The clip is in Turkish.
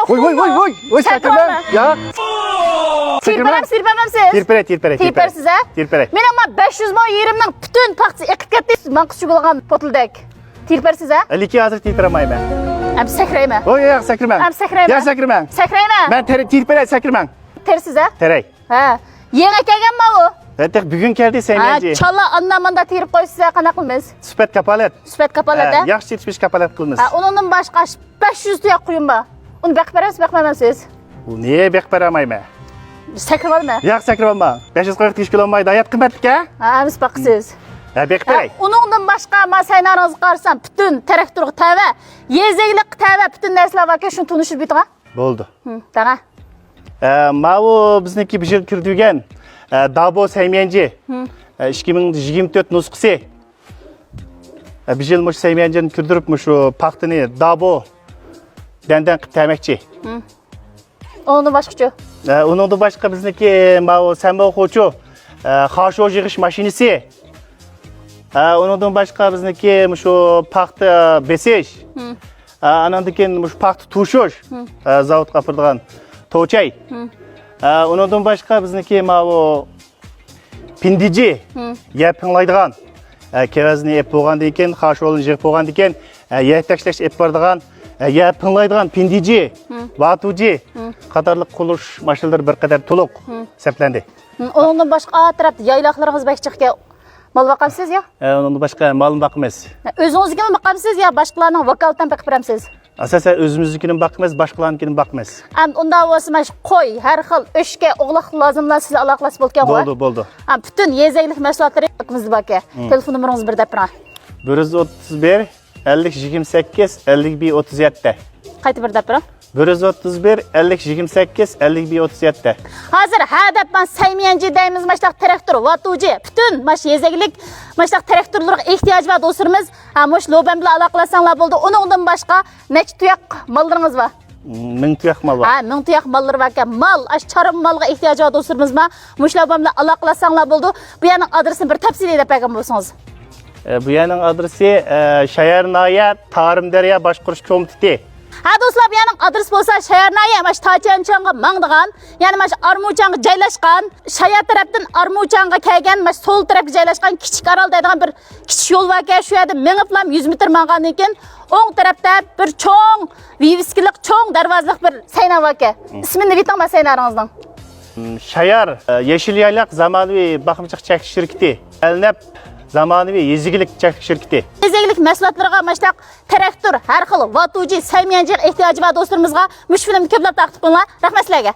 Oy, sakırmam. Ya. Tirperem, sirpememsiz. Tirpere. Tirpersiz, ha? Tirpere. Men ama 500 man yerimden bütün paxtı ekip ketdi. Man qışı bolğan potuldek. Tirpersiz, ha? Liki hazır tirperemayım. Am sakrayma. Oy, ya sakırmam. Am sakrayma. Ya sakırmam. Sakrayma. Ben tirpere sakırmam. Tersiz, ha? Terey. Ha. Yenge kelgen ma o? Tek bugün geldi Ha, sevmenci. çala anlamanda tirip qoysa qana qılmız? Süpet kapalet. Süpet kapalat, ha? Yaxşı yetişmiş kapalet kılınız. Ha, onundan başqa 500 tuyak qoyun ba. Onu bek beresiz, bekmememsiz. Bu niye bekperemayım? Sakrayma mı? Ya sakırmam. 540 kilo olmaydı. Hayat kıymetlik ha? Ha, biz baqsız. Bekperey. Onundan başqa masaylarınızı qarsan bütün traktör təvə, yezeglik təvə bütün nəslavaka şunu tunuşur bitqa. Oldu. Dağa. Mavu bizniki bir yıl kürdügen. Dabo sevmenci. 2024 nuskusi. Bir yıl muş sevmencinin kürdürüpmüş o paktını Dabo denden temekçi. Ondan başqaçı. Onun da başka bizniki mavu sembol koçu. Haşo yığış maşinisi. Onun da başka bizniki şu paktı beseş. Anandıken şu paktı tuşuş. Zavut kapırdıgan toçay. Onun da başka bizniki mavu pindici. Yapınlaydıgan. Kevezini ep boğan deyken, haşolun jığıp boğan deyken, yetekleş ep bardıgan, yapınlaydıgan pindici, vatuci, qatarlıq quluş maşınlar bir kadar tuluk seplendi. Ondan başqa tarafda yaylaqlarınız bək çıxqa mal baqamsız ya? Onun başka malın bakmaz. Özünüzге baqamsız ya, başqalarının vakalatan bək biramsız? Asasen özümüzdükinin bakmaz, başkalarınkinin bakmaz. Onda olsa qoy, hər xil öşke oğlaq lazımlar sizlə alaqlası bolkan var. Boldu. Bütün yezeglik məsulatları haqqımızda bakı. Telefon numaranızı bir dəpirə. 131 50 28 51 37. Qaytı bir dəpirə. 131 50 28 51 37. Hazır hədəp mən səymiyenci deyimiz maşlaq traktör, vatuci, bütün maş yezeglik maşlaq traktörlürük ihtiyacı var dostlarımız. Moş loben bilə alaqlasanlar boldu. Ondan başqa neç tuyak mallarınız var? 1000 tuyak mal var. 1000 tuyak malları var ki mal, çarım malga ihtiyacı var dostlarımız mı? Moş loben bilə alaqlasanlar boldu. Bu yanın adresini bir təpsil edip bəgəm bolsunuz. Bu yanın adresi Şayarnaya Tarım Derya Başkuruş Komiteti. Ha dostlar bu yanın adres bolsa Şayarnaya maş Taçançanğa mangdıgan, yani maş Armuçanğa jaylaşqan, Şayar tarafdan Armuçanğa kelgen, maş sol tarafga jaylaşqan kichik aral deydigan bir kichik yo'l var ki, şu yerda mengiplam 100 metr mangan ekan, o'ng tarafda bir cho'ng, viviskilik cho'ng darvozalik bir saynar var ki. İsmini biting saynaringizning. Şayar Yeşil Yaylaq zamonaviy bakımçılık çekiş şirketi. Elnep zamonaviy yezigilik çekiş şirketi. Yezeglik mahsulotlarga maştaq traktör, har xil vatuji, saymiyanchiq ehtiyoji bor do'stlarimizga mush filmni ko'plab taqdim qilinglar. Rahmat sizlarga.